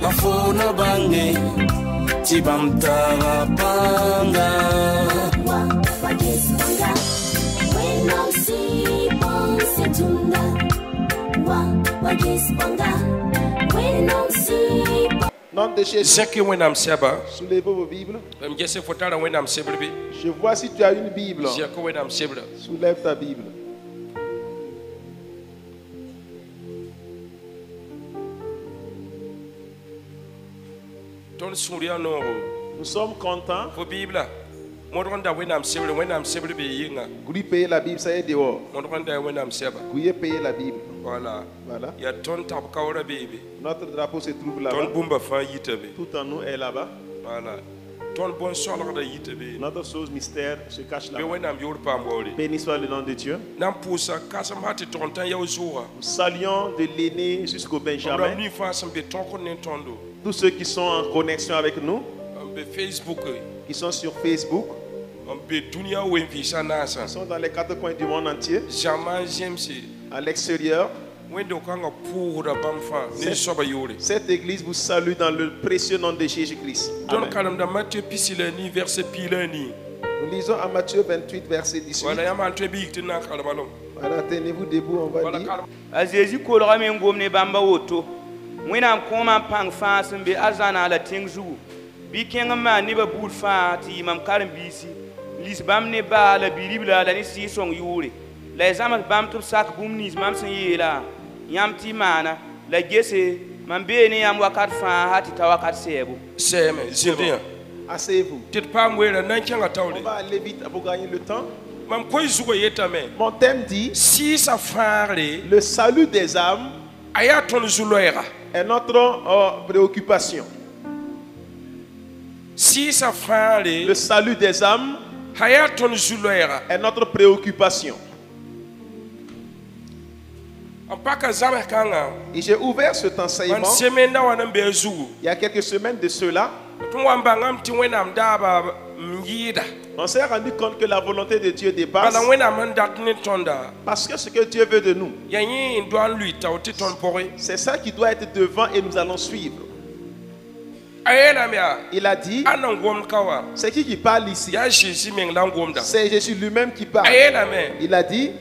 La fauna bange Tibam Tarapanga Nom de Jésus. Soulevez vos Bibles. Je vois si tu as une Bible. Soulève ta Bible. Nous sommes contents. Vous payez la Bible, ça y est dehors. Vous payez la Bible. Voilà. Voilà. Notre drapeau se trouve là-bas. Tout en nous est là-bas. Voilà. Notre chose mystère se cache là-bas. Béni soit le nom de Dieu. Nous saluons de l'aîné jusqu'au Benjamin. Tous ceux qui sont en connexion avec nous, qui sont sur Facebook, qui sont dans les quatre coins du monde entier, à l'extérieur. Cette église vous salue dans le précieux nom de Jésus-Christ. Nous lisons à Matthieu 28, verset 18. Voilà, tenez-vous debout, on va lire. Wẽnnaam kõoma pãng fãa sẽn be arzãna la tẽng zugu bɩ kẽng n maan nebã buud fãa tɩ yɩ mam karen-biisi lis bãmb ne baa la bi-ribla la ne sɩɩ-sõng yʋʋre la y zãms bãmb tɩ b sak bũmb nins mam sẽn yeela yãmb tɩ maana la gese mam bee ne yãmb wakat fãa ha tɩ ta wakat sɛɛbo. Asseyez-vous. On va aller vite pour gagner le temps. Mon thème dit le salut des âmes est notre préoccupation. Le salut des âmes est notre préoccupation. Et j'ai ouvert cet enseignement il y a quelques semaines de cela. On s'est rendu compte que la volonté de Dieu dépasse. Parce que ce que Dieu veut de nous, c'est ça qui doit être devant et nous allons suivre. Il a dit, c'est qui parle ici? C'est Jésus lui-même qui parle. Il a dit,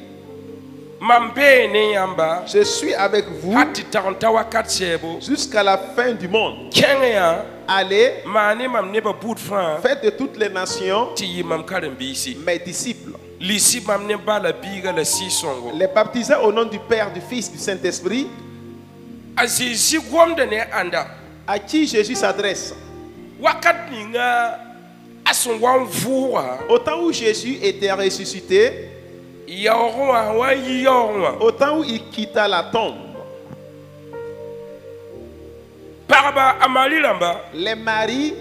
je suis avec vous jusqu'à la fin du monde. Allez, faites de toutes les nations mes disciples. Les baptisés au nom du Père, du Fils, du Saint-Esprit. À qui Jésus s'adresse? Au temps où Jésus était ressuscité, au temps où il quitta la tombe, les maris,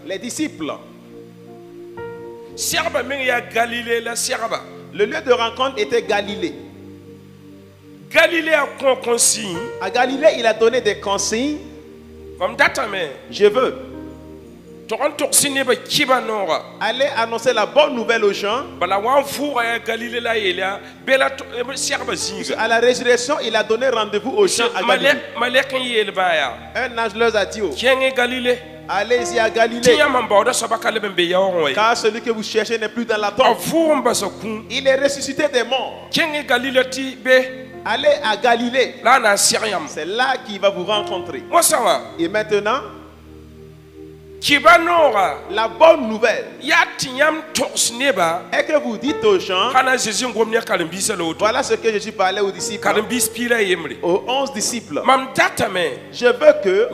les disciples, le lieu de rencontre était Galilée. À Galilée, il a donné des consignes. Je veux aller annoncer la bonne nouvelle aux gens. À la résurrection, il a donné rendez-vous aux gens à Galilée. Un ange leur a dit, allez-y à Galilée, car celui que vous cherchez n'est plus dans la tombe. Il est ressuscité des morts. Allez à Galilée. C'est là qu'il va vous rencontrer. Et maintenant, la bonne nouvelle est que vous dites aux gens, voilà ce que Jésus parlait aux disciples, aux 11 disciples. Je veux que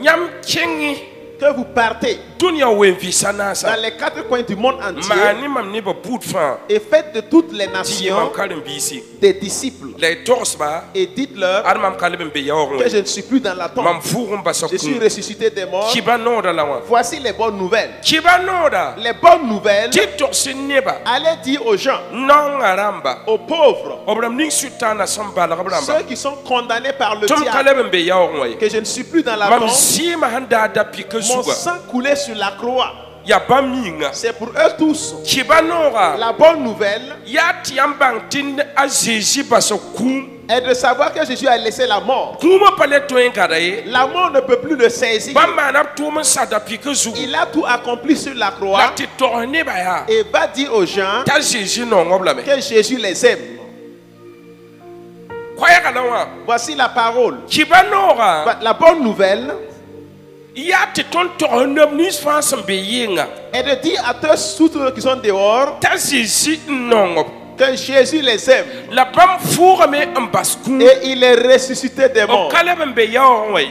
vous partez dans les quatre coins du monde entier et faites de toutes les nations des disciples. Et dites-leur que je ne suis plus dans la tombe. Je suis ressuscité des morts. Voici les bonnes nouvelles. Les bonnes nouvelles, allez dire aux gens, aux pauvres, ceux qui sont condamnés par le diable, que je ne suis plus dans la tombe. Mon sang coulait sur la croix. C'est pour eux tous. La bonne nouvelle est de savoir que Jésus a laissé la mort. La mort ne peut plus le saisir. Il a tout accompli sur la croix et va dire aux gens que Jésus les aime. Voici la parole. La bonne nouvelle est de dire à tous ceux qui sont dehors que Jésus les aime. Et il est ressuscité des morts.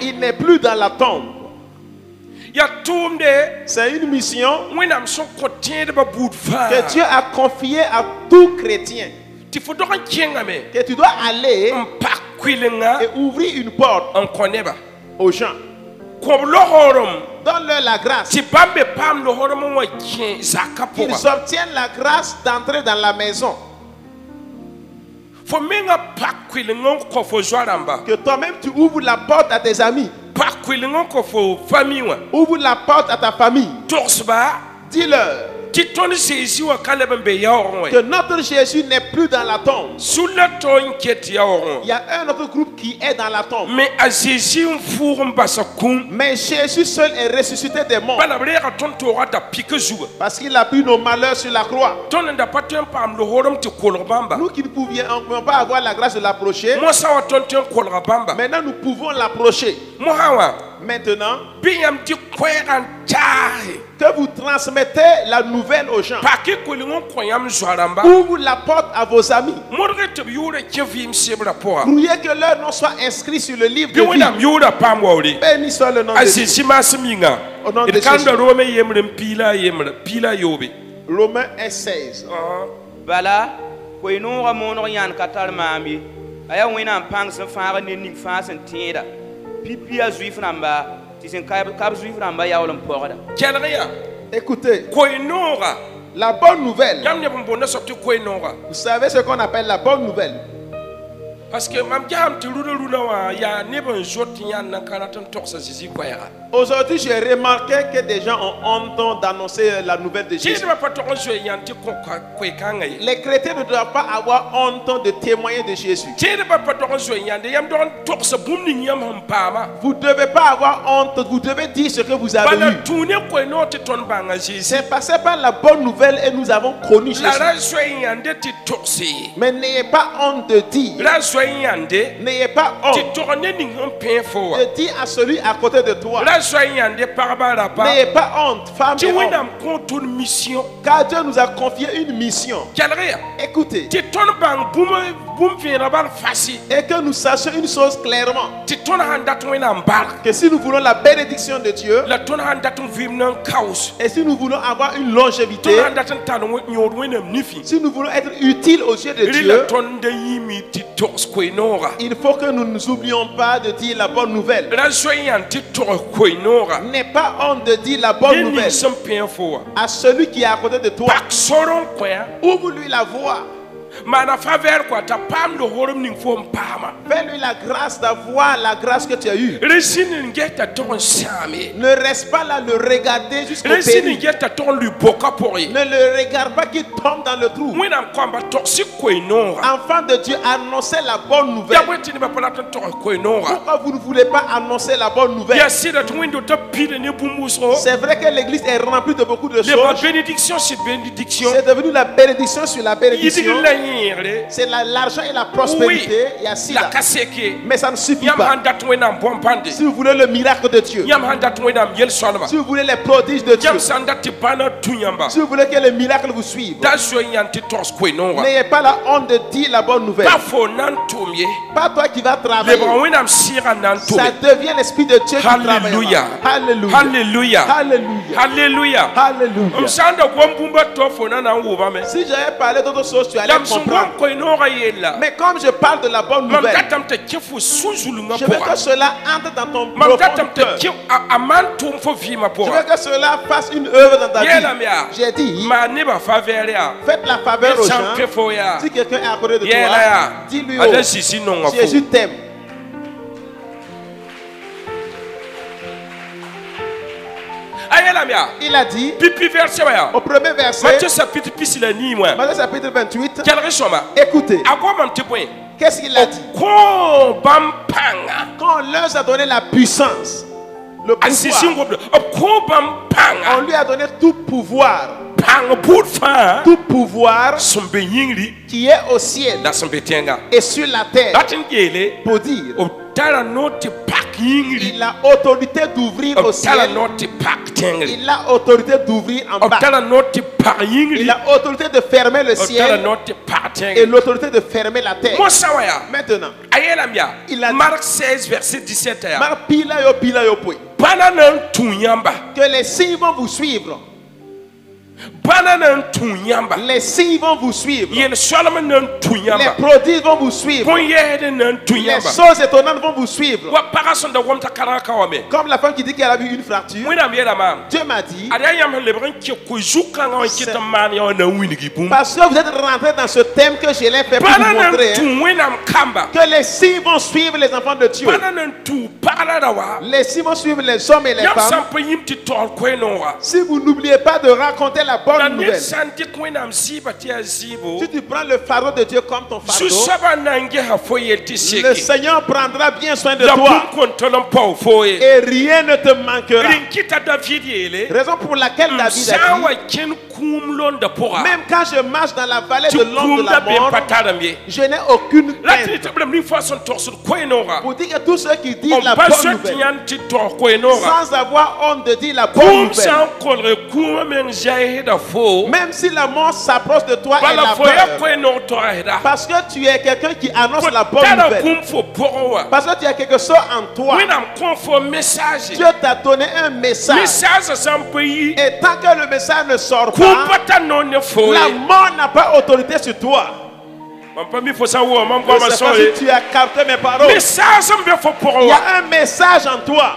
Il n'est plus dans la tombe. C'est une mission que Dieu a confiée à tout chrétien. Que tu dois aller et ouvrir une porte aux gens. Donne-leur la grâce. Qu'ils obtiennent la grâce d'entrer dans la maison. Que toi-même tu ouvres la porte à tes amis. Ouvre la porte à ta famille. Dis-leur que notre Jésus n'est plus dans la tombe. Il y a un autre groupe qui est dans la tombe. Mais Jésus seul est ressuscité des morts. Parce qu'il a pris nos malheurs sur la croix. Nous qui ne pouvions pas avoir la grâce de l'approcher, maintenant nous pouvons l'approcher. Maintenant, que vous transmettez la nouvelle aux gens. Ouvre la porte à vos amis. Priez que leur nom soit inscrit sur le livre de vie. Béni soit le nom de Dieu. Au nom de Jésus. Romains 1:16. Bala, koinora monor yan katar mami. Aya wina pang se fara ne ning fa sen tieda. Pipi a juif namba, ti sen kab juif namba ya wolon porada. Écoutez, la bonne nouvelle. Vous savez ce qu'on appelle la bonne nouvelle? Parce que aujourd'hui, j'ai remarqué que des gens ont honte d'annoncer la nouvelle de Jésus. Les chrétiens ne doivent pas avoir honte de témoigner de Jésus. Vous ne devez pas avoir honte, vous devez dire ce que vous avez eu. C'est passé par la bonne nouvelle et nous avons connu Jésus. Mais n'ayez pas honte de dire. N'ayez pas honte de dire à celui à côté de toi. N'ayez pas honte, femme et homme. Car Dieu nous a confié une mission. Écoutez. Et que nous sachions une chose clairement. Que si nous voulons la bénédiction de Dieu, et si nous voulons avoir une longévité, si nous voulons être utiles aux yeux de Dieu, il faut que nous ne nous oublions pas de dire la bonne nouvelle. N'aie pas honte de dire la bonne nouvelle à celui qui est à côté de toi. Ouvre-lui la voie. Fais-lui la grâce d'avoir la grâce que tu as eue. Ne reste pas là le regarder jusqu'au péri. Ne le regarde pas qu'il tombe dans le trou. Enfant de Dieu, annoncez la bonne nouvelle. Pourquoi vous ne voulez pas annoncer la bonne nouvelle? C'est vrai que l'église est remplie de beaucoup de choses. C'est devenu la bénédiction sur la bénédiction. C'est l'argent et la prospérité. Il y a ci, là. Mais ça ne suffit pas. Si vous voulez le miracle de Dieu, si vous voulez les prodiges de Dieu, si vous voulez que les miracles vous suivent, n'ayez pas la honte de dire la bonne nouvelle. Pas toi qui vas travailler. Ça devient l'Esprit de Dieu qui travaille. Alléluia. Alléluia. Alléluia. Alléluia. Alléluia. Si j'avais parlé d'autres choses, tu allais comprendre. Mais comme je parle de la bonne nouvelle, je veux que cela entre dans ton profond cœur. Je veux que cela fasse une œuvre dans ta vie. J'ai dit, faites la faveur aux gens. Si quelqu'un est à côté de toi, dis-lui, oh, Jésus t'aime. Il a dit au premier verset, Matthieu chapitre 28, écoutez, qu'est-ce qu'il a dit? Quand on leur a donné la puissance, le pouvoir, on lui a donné tout pouvoir qui est au ciel et sur la terre, pour dire il a autorité d'ouvrir au ciel, il a autorité d'ouvrir en bas, il a autorité de fermer le ciel et l'autorité de fermer la terre. Maintenant, il a dit, Marc 16 verset 17 que les signes vont vous suivre. Les signes vont vous suivre. Les prodiges vont vous suivre. Les choses étonnantes vont vous suivre. Comme la femme qui dit qu'elle a vu une fracture. Dieu m'a dit, parce que vous êtes rentré dans ce thème que je l'ai fait pour vous montrer, que les signes vont suivre les enfants de Dieu. Les signes vont suivre les hommes et les femmes. Si vous n'oubliez pas de raconter la bonne nouvelle, si tu prends le fardeau de Dieu comme ton fardeau, le Seigneur prendra bien soin de toi et rien ne te manquera. Raison pour laquelle David a dit, même quand je marche dans la vallée de l'ombre de la mort, je n'ai aucune crainte. Pour dire que tous ceux qui disent la bonne nouvelle sans avoir honte de dire la bonne nouvelle, même si la mort s'approche de toi et la peur, parce que tu es quelqu'un qui annonce la bonne nouvelle, parce que tu as quelque chose en toi, Dieu t'a donné un message, et tant que le message ne sort pas, la mort n'a pas autorité sur toi. Je sais pas si tu as capté mes paroles. Il y a un message en toi.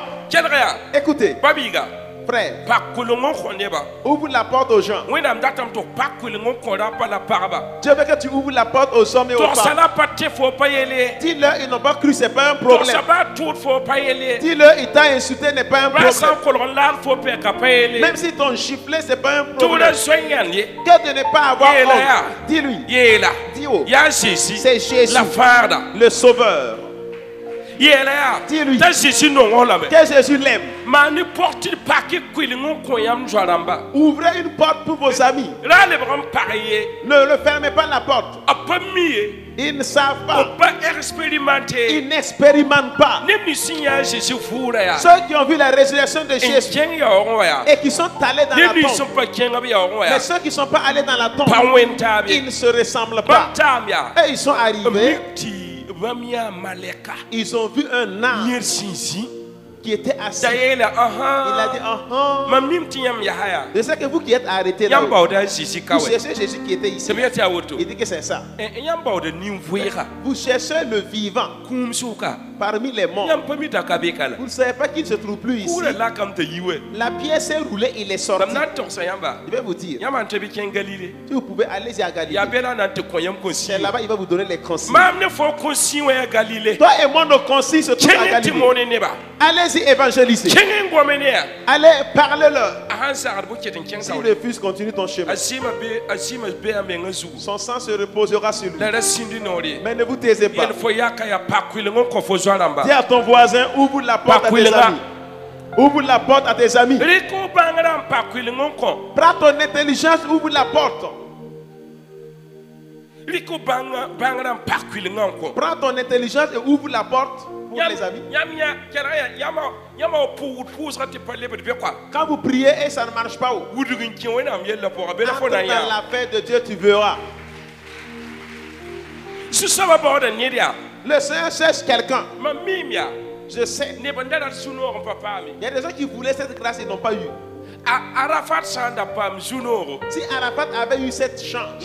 Écoutez, frère, ouvre la porte aux gens. Dieu veut que tu ouvres la porte aux hommes et aux femmes. Dis-leur, ils n'ont pas cru, c'est pas un problème. Dis-leur, ils t'ont insulté, n'est pas un problème. Même si ton giflé, c'est pas un problème. Que de ne pas avoir honte. Dis-lui, dis-oh, c'est Jésus, le Sauveur. Dis-lui que Jésus l'aime. Ouvrez une porte pour vos amis. Ne fermez pas la porte. Ils ne savent pas. Ils n'expérimentent pas. Ceux qui ont vu la résurrection de Jésus et qui sont allés dans la tombe, mais ceux qui ne sont pas allés dans la tombe, ils ne se ressemblent pas. Et ils sont arrivés. Ils ont vu un âne qui était assis. Il a dit, je sais que vous qui êtes arrêtés là, vous cherchez Jésus qui était ici. Il dit que c'est ça. Vous cherchez le vivant parmi les morts. Vous ne savez pas qu'il ne se trouve plus ici. La pièce est roulée, il est sorti. Je vais vous dire, si vous pouvez aller à Galilée, c'est là-bas il va vous donner les consignes. Toi et moi, nos consignes se trouvent à Galilée. Allez-y évangéliser. Allez, parlez-leur. S'ils refusent, continue ton chemin. Son sang se reposera sur lui. Mais ne vous taisez pas. Dis à ton voisin, ouvre la porte à tes amis. Ouvre la porte à tes amis. Prends ton intelligence, ouvre la porte. Prends ton intelligence et ouvre la porte pour les amis. Quand vous priez et ça ne marche pas, entre dans l'affaire de Dieu, tu verras. Le Seigneur cherche quelqu'un. Je sais. Il y a des gens qui voulaient cette grâce et n'ont pas eu. Si Arafat avait eu cette chance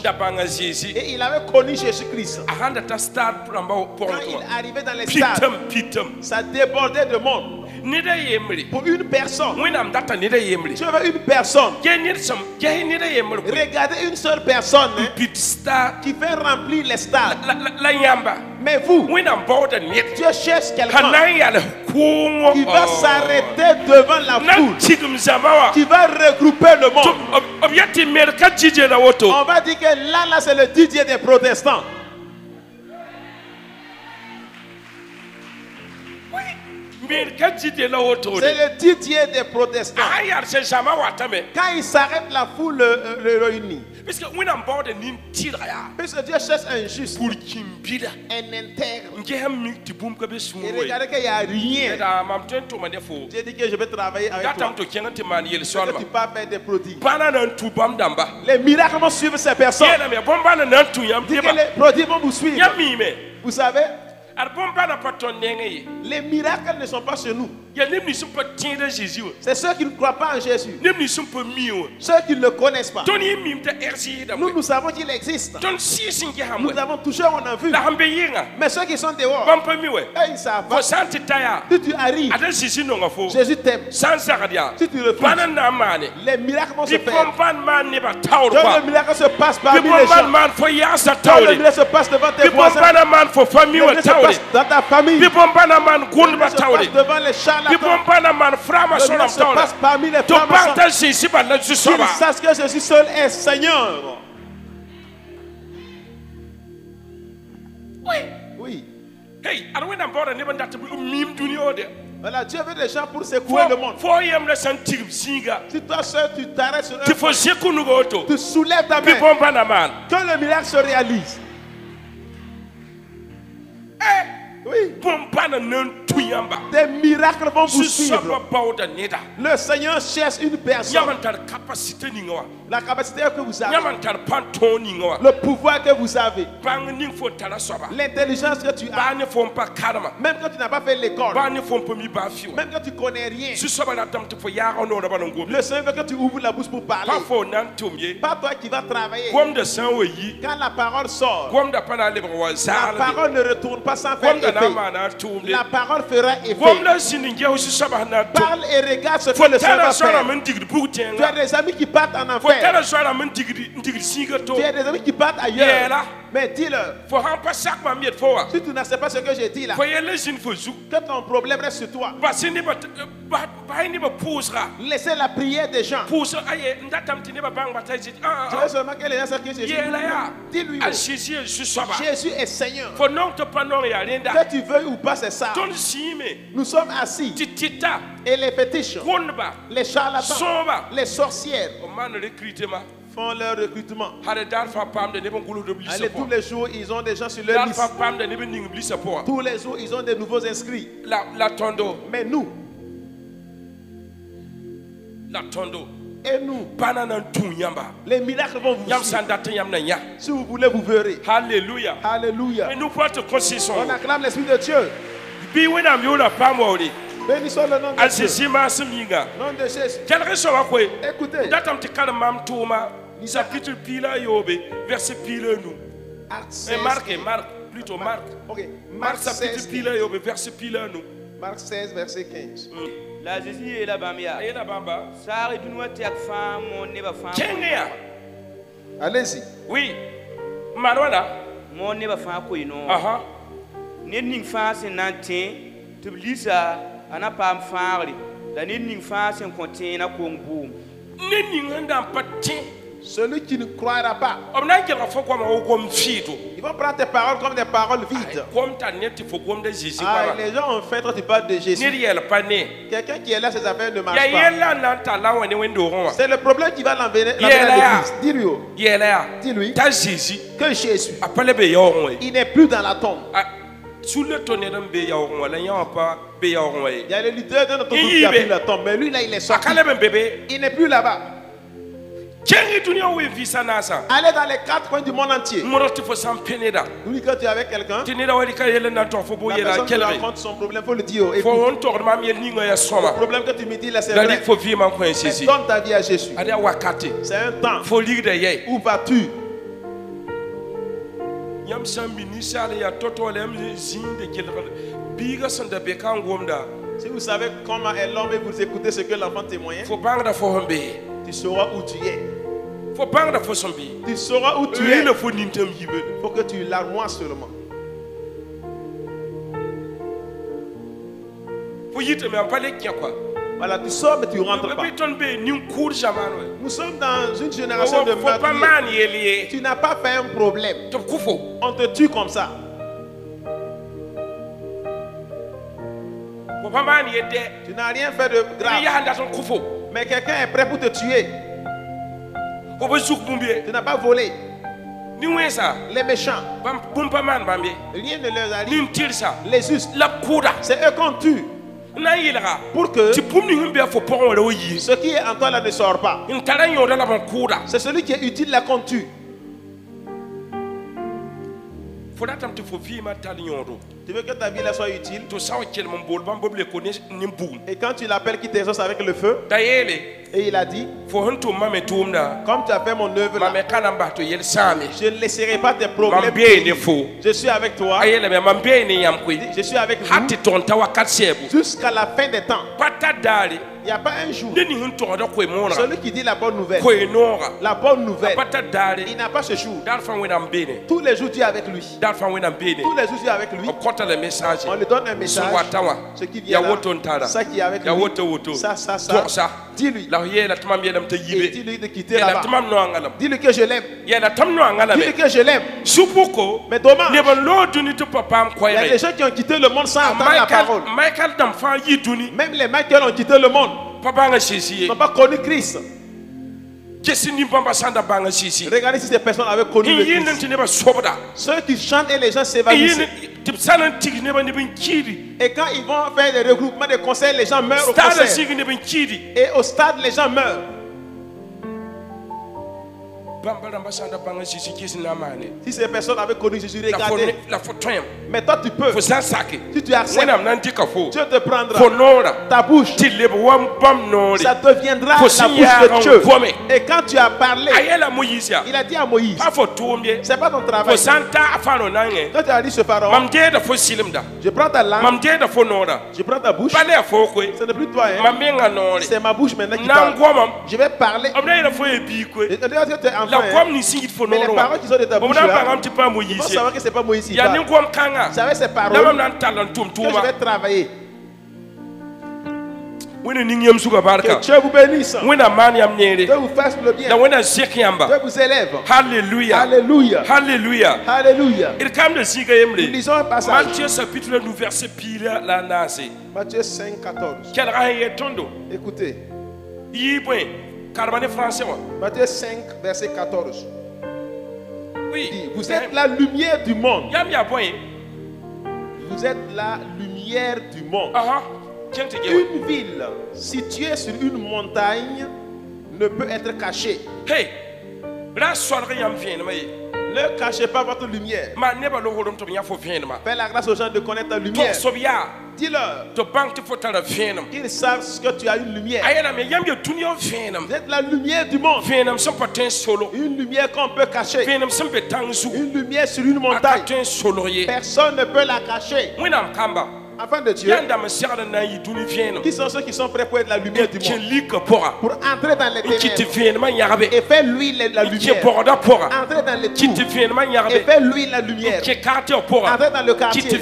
et il avait connu Jésus-Christ, quand il arrivait dans les stades, ça débordait de monde. Pour une personne, tu veux une personne, regardez une seule personne qui fait remplir les stades. Mais vous, Dieu cherche quelqu'un qui va s'arrêter devant la foule, qui va regrouper le monde. On va dire que là c'est le Didier des protestants. C'est le Didier des protestants. Quand il s'arrête, la foule le réunit. Parce que Dieu cherche un juste, un intègre. Et regardez qu'il n'y a rien. J'ai dit que je vais travailler avec toi. Que tu peux faire des prodiges. Les miracles vont suivre ces personnes. Dis que les prodiges vont vous suivre. Vous savez, les miracles ne sont pas chez nous. C'est ceux qui ne croient pas en Jésus. Ceux qui ne le connaissent pas. Nous savons qu'il existe. Nous avons touché, on a vu. Mais ceux qui sont dehors, ils savent pas. Si tu arrives, Jésus t'aime. Si tu refuses, les miracles vont se faire. Quand le miracle se passe parmi les gens, quand le miracle se passe devant tes voisins, dans ta famille, le miracle se passe devant les charlatans. Le miracle se passe parmi les femmes qu'ils sachent que Jésus seul est Seigneur. Oui. Voilà, Dieu veut des gens pour secouer le monde. Si toi seul tu t'arrêtes sur un point, tu soulèves ta main, que le miracle se réalise. Oui. Des miracles vont vous suivre. Le Seigneur cherche une personne. La capacité que vous avez, le pouvoir que vous avez, l'intelligence que tu as, même quand tu n'as pas fait l'école, même quand tu ne connais rien, le Seigneur veut que tu ouvres la bouche pour parler. Pas toi qui vas travailler. Quand la parole sort, la parole ne retourne pas sans faire effet. La parole fera effet. Parle et regarde ce que le Seigneur va faire. Tu as des amis qui partent en enfer. Tu as des amis qui partent ailleurs. Mais dis-leur, si tu ne sais pas ce que j'ai dit là, que ton problème reste sur toi. Laissez la prière des gens. Je veux seulement que les gens sachent que Jésus est. Dis-lui, Jésus est Seigneur. Que tu veuilles ou pas, c'est ça. Nous sommes assis. Et les fétiches, les charlatans, les sorcières font leur recrutement. Allez, tous les jours, ils ont des gens sur leur liste. Tous les jours, ils ont des nouveaux inscrits. Mais nous, et nous, les miracles vont vous suivre. Si vous voulez, vous verrez. Alléluia. Alléluia. On acclame l'Esprit de Dieu. Bénissons le nom de Dieu. Nom de Jésus. Écoutez. Chapitre pila yobe, verset pila nous. Marc. Ok. Marc chapitre pila yobe, verset pila nous. Marc 16, verset 15. La Jésus est la bambia. Et la bamba. Ça est une autre femme, mon neba femme. Allez-y. Oui. Marwana. Mon neba femme quoi non. Aha. N'ning femme c'est nantin. Tu lisa, ana pas m'farli. La n'ning femme c'est un conteneur combo. N'ning anda patin. Celui qui ne croira pas, ils vont prendre tes paroles comme des paroles vides. Les gens ont fait quand tu parles de Jésus. Quelqu'un qui est là, ses affaires ne marchent pas. C'est le problème qui va l'emmener à l'église. Dis-lui que Jésus, il n'est plus dans la tombe. Il y a le leader de notre groupe qui a pris la tombe, mais lui là il est sorti. Il n'est plus là-bas. Allez dans les 4 coins du monde entier. Lui, quand tu es avec quelqu'un, la personne qui rencontre son problème, il faut le dire. Le problème que tu me dis là, c'est vrai. Mais donne ta vie à Jésus. C'est un temps. Où vas-tu? Si vous savez comment est l'homme et vous écoutez ce que l'enfant témoigne, tu sauras où tu es. Tu sauras où tu es. Il faut que tu l'armoies seulement. Voilà, tu sors mais tu ne rentres pas. Nous sommes dans une génération de meurtriers. Tu n'as pas fait un problème. On te tue comme ça. Tu n'as rien fait de grave. Mais quelqu'un est prêt pour te tuer. Tu n'as pas volé. Les méchants, rien ne leur arrive. Les justes, c'est eux qu'on tue. Pour que ce qui est en toi là ne sort pas. C'est celui qui est utile là qu'on tue. Tu veux que ta vie là soit utile. Et quand tu l'appelles qui t'exauce avec le feu, et il a dit, comme tu as fait mon œuvre là, je ne laisserai pas tes problèmes. Je suis avec toi. Je suis avec vous jusqu'à la fin des temps. Il n'y a pas un jour. Celui qui dit la bonne nouvelle, il n'a pas ce jour. Tous les jours Dieu est avec lui. Tous les jours Dieu est avec lui. On lui donne un message. Ce qui vient là, ça qui est avec lui, ça. Dis-lui. Et dis-lui de quitter là-bas. Dis-lui que je l'aime. Dis-lui que je l'aime. Mais dommage, il y a des gens qui ont quitté le monde sans entendre la parole. Même les Michael ont quitté le monde. Ils n'ont pas connu Christ. Regardez si ces personnes avaient connu le Christ. Ceux qui chantent et les gens s'évanouissent. Et quand ils vont faire des regroupements de concerts, les gens meurent au concert. Et au stade, les gens meurent. Si ces personnes avaient connu Jésus, regardez. Mais toi tu peux. Si tu acceptes, Dieu te prendra. Ta bouche, ça deviendra la bouche de Dieu. Et quand tu as parlé, il a dit à Moïse, c'est pas ton travail. Quand tu as dit ce pharaon, je prends ta langue, je prends ta bouche. Ce n'est plus toi, hein. C'est ma bouche maintenant qui parle. Je vais parler. Mais les paroles qui sont de ta bouche là, il faut savoir que ce n'est pas Moïse qui parle. Vous savez ces paroles que je vais travailler. Que Dieu vous bénisse. Dieu vous fasse le bien. Dieu vous élève. Alléluia. Alléluia. Alléluia. Alléluia. Nous lisons un passage. Matthieu 5:14. Écoutez. Matthieu 5, verset 14. Oui. Dit, vous êtes la lumière du monde. Vous êtes la lumière du monde. Une ville située sur une montagne ne peut être cachée. Ne cachez pas votre lumière. Fais la grâce aux gens de connaître ta lumière. Dis-leur qu'ils savent que tu as une lumière. Vous êtes la lumière du monde. Une lumière qu'on peut cacher. Une lumière sur une montagne. Personne ne peut la cacher. Enfants de Dieu, qui sont ceux qui sont prêts pour être la lumière du monde, pour entrer dans les ténèbres et faire lui la lumière, entrer dans les trous et faire lui la lumière, entrer dans le quartier et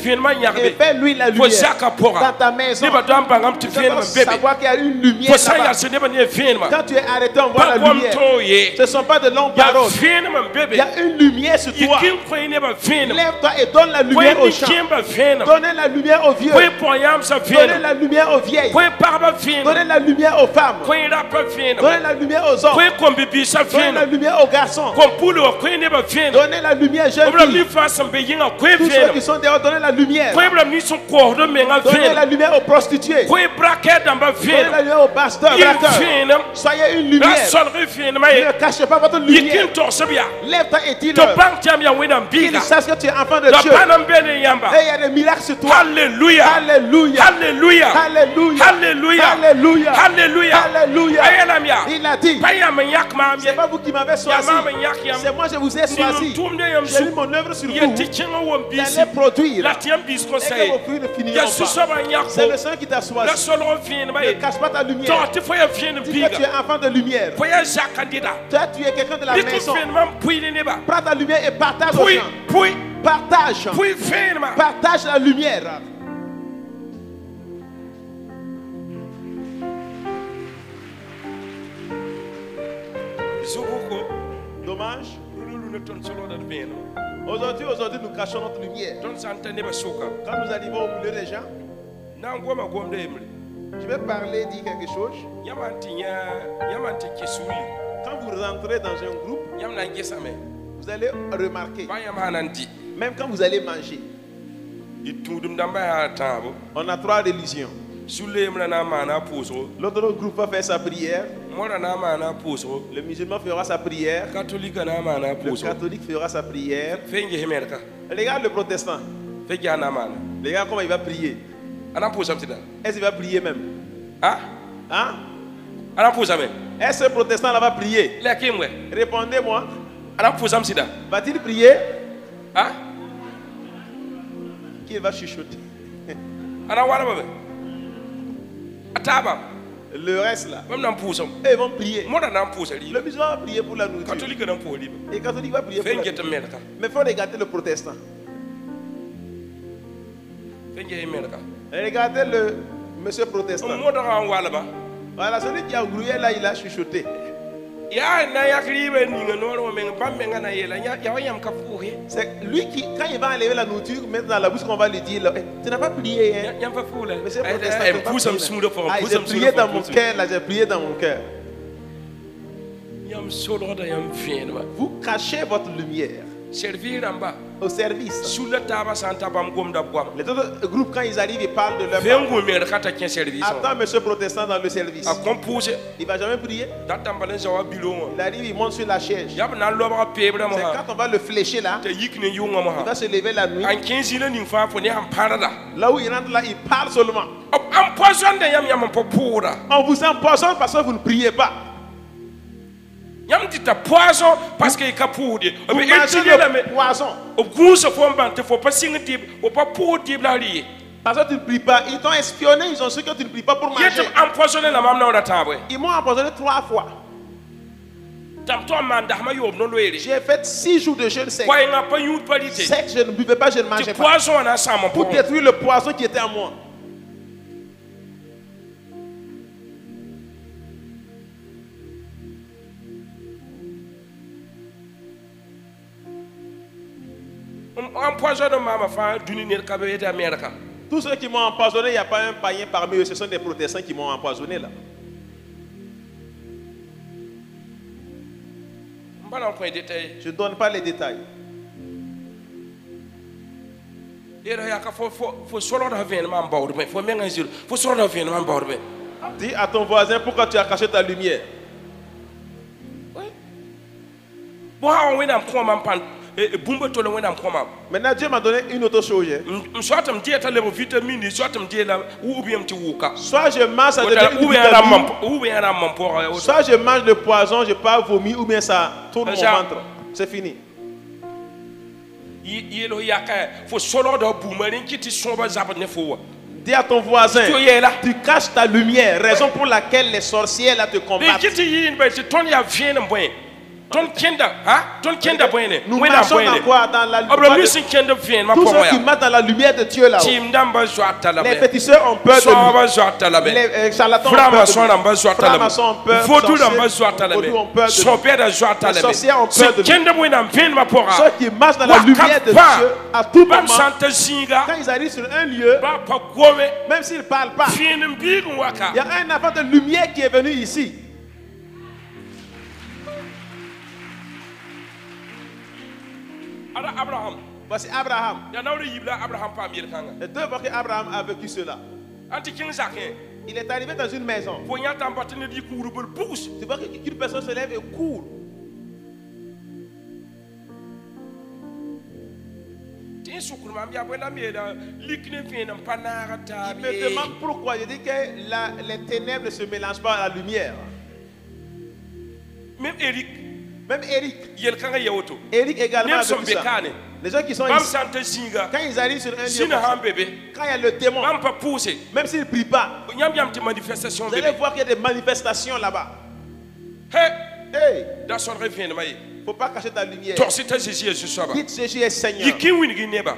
faire lui la lumière, dans ta maison, tu dois savoir qu'il y a une lumière là-bas. Quand tu es arrêté, on voit la lumière. Ce ne sont pas de longues paroles. Il y a une lumière sur toi. Lève-toi et donne la lumière aux gens. Donnez la lumière aux vieux. Donnez la lumière aux vieilles. Donnez la lumière aux femmes. Donnez la lumière aux hommes. Donnez la lumière aux garçons. Donnez la lumière aux jeunes filles. Tous ceux qui sont dehors, donnez la lumière. Donnez la lumière aux prostituées. Donnez la lumière aux pasteurs. Soyez une lumière. Ne cachez pas votre lumière. Lève-toi et dis-leur qu'ils sachent que tu es enfant de Dieu. Et il y a des miracles sur toi. Alléluia. Alléluia. Alléluia. Alléluia. Alléluia. Alléluia. Alléluia. Alléluia. Il a dit, c'est pas vous qui m'avez choisi, c'est moi je vous ai choisi. J'ai mis mon œuvre sur vous d'aller produire et que vos fruits ne finiront pas. C'est le Seigneur qui t'a choisi. Ne cache pas ta lumière. Dis que tu es enfant de lumière. Toi tu es quelqu'un de la maison. Prends ta lumière et partage aux gens. Partage. Partage la lumière. dimanche, aujourd'hui, nous cachons notre lumière. Quand nous arrivons au milieu des gens, je vais parler, dire quelque chose. Quand vous rentrez dans un groupe, vous allez remarquer, même quand vous allez manger, on a 3 religions. L'autre groupe va faire sa prière. Le musulman fera sa prière. Le catholique fera sa prière. Regarde le protestant. Regarde comment il va prier. Est-ce qu'il va prier même? Hein? Est-ce que le protestant là va prier? Répondez-moi. Va-t-il prier? Qui va chuchoter? Le reste là, ils vont prier. Le musulman va prier pour la nourriture. Et le catholique va prier pour la nourriture. Mais il faut regarder le protestant. Regardez le monsieur protestant. Voilà, celui qui a grouillé là, il a chuchoté. C'est lui qui, quand il va enlever la nourriture, mettre dans la bouche, qu'on va lui dire, tu n'as pas prié. Monsieur protestant, j'ai prié dans mon cœur, là, j'ai prié dans mon cœur. Vous cachez votre lumière au service. Les autres groupes, quand ils arrivent, ils parlent de leur vie. Attends, monsieur protestant dans le service. Il ne va jamais prier. Il arrive, il monte sur la chaise. C'est quand on va le flécher là, il va se lever la nuit. Là où il rentre là, il parle seulement. On vous empoisonne parce que vous ne priez pas. Poison parce qu'il y a pour dire. Poison. Parce que tu ne pries pas. Ils t'ont espionné, ils ont su que tu ne pries pas pour manger. Ils m'ont empoisonné 3 fois. J'ai fait 6 jours de jeûne sec. Sec, je ne buvais pas, je ne mangeais pas. Pour détruire le poison qui était en moi. Tous ceux qui m'ont empoisonné, il n'y a pas un païen parmi eux, ce sont des protestants qui m'ont empoisonné là. Je ne donne pas les détails. Dis à ton voisin pourquoi tu as caché ta lumière. Maintenant Dieu m'a donné une autre chose. Soit je mange, soit je mange le poison, je pars vomir, ou bien ça tourne mon ventre. C'est fini. Dis à ton voisin, tu caches ta lumière, raison pour laquelle les sorcières là te combattent. Nous marchons dans quoi? Dans la lumière. Tous ceux qui marchent dans la lumière de Dieu là-haut. Les féticheurs ont peur de lui. Les charlatans ont peur de lui. Les francs-maçons ont peur de lui. Les ont peur de lui. Les sorcières ont peur de lui. Ceux qui marchent dans la lumière de Dieu à tout moment, quand ils arrivent sur un lieu, même s'ils ne parlent pas, il y a un enfant de lumière qui est venu ici. Voici Abraham. Et 2 fois qu'Abraham a vécu cela. Il est arrivé dans une maison. Tu vois qu'une personne se lève et court. Il me demande pourquoi. Je dis que les ténèbres ne se mélangent pas à la lumière. Même Eric. Eric également a vécu ça. Les gens qui sont ici, quand ils arrivent sur un lieu, quand il y a le démon, même s'ils ne prient pas, vous allez voir qu'il y a des manifestations là-bas. Hey! Il ne faut pas cacher ta lumière. Dites Jésus est Seigneur.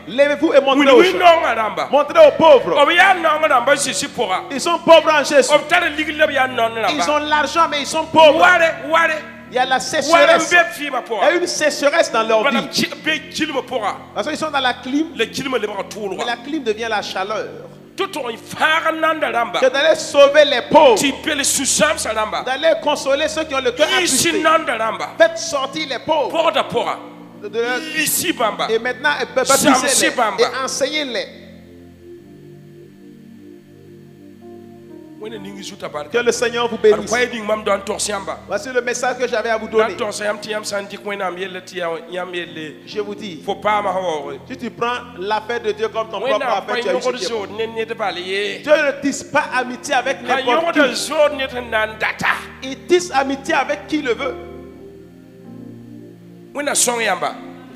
Levez-vous et montrez aux gens. Montrez aux pauvres. Ils sont pauvres en Jésus. Ils ont l'argent mais ils sont pauvres. Il y a la sécheresse. Il y a une sécheresse dans leur vie. Parce qu'ils sont dans la clim. Mais la clim devient la chaleur. Que d'aller sauver les pauvres. D'aller consoler ceux qui ont le cœur attristé. Faites sortir les pauvres. Et maintenant, baptisez-les et enseignez-les. Que le Seigneur vous bénisse. Voici le message que j'avais à vous donner. Je vous dis, si tu prends l'affaire de Dieu comme ton propre affaire, tu as eu ce Dieu ne tisse pas amitié avec n'importe qui. Il tisse amitié avec qui le veut.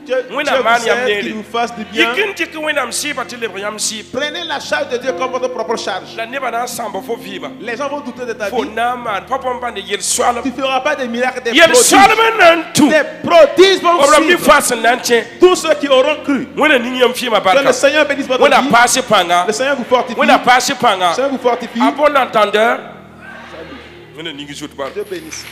Dieu vous aide, qu'il vous fasse du bien. Prenez la charge de Dieu comme votre propre charge. Les gens vont douter de ta vie. Tu ne feras pas des miracles, des prodiges. Des prodiges vont suivre. Tous ceux qui auront cru. Que le Seigneur bénisse votre vie. Le Seigneur vous fortifie. Le Seigneur vous fortifie. À bon entendeur. Dieu bénisse.